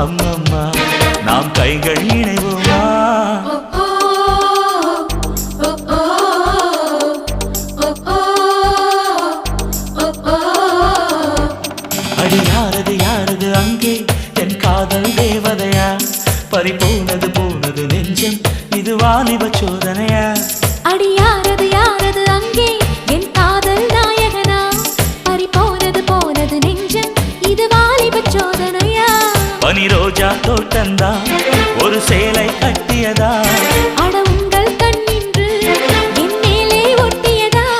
அம்மம்மா நாம் கைகள் இணைவோமா அடி யாரது யாரது அங்கே என் காதல் தேவதையா பறிபோனது போனது நெஞ்சம் இது வாலிப சோதனையா அடி யாரது யாரது அங்கே என் காதல் நாயகனா பறிபோனது போனது நெஞ்சம் இது வாலிப சோதனையா பனி ரோஜா தோட்டந்தான் ஒரு சேலை கட்ட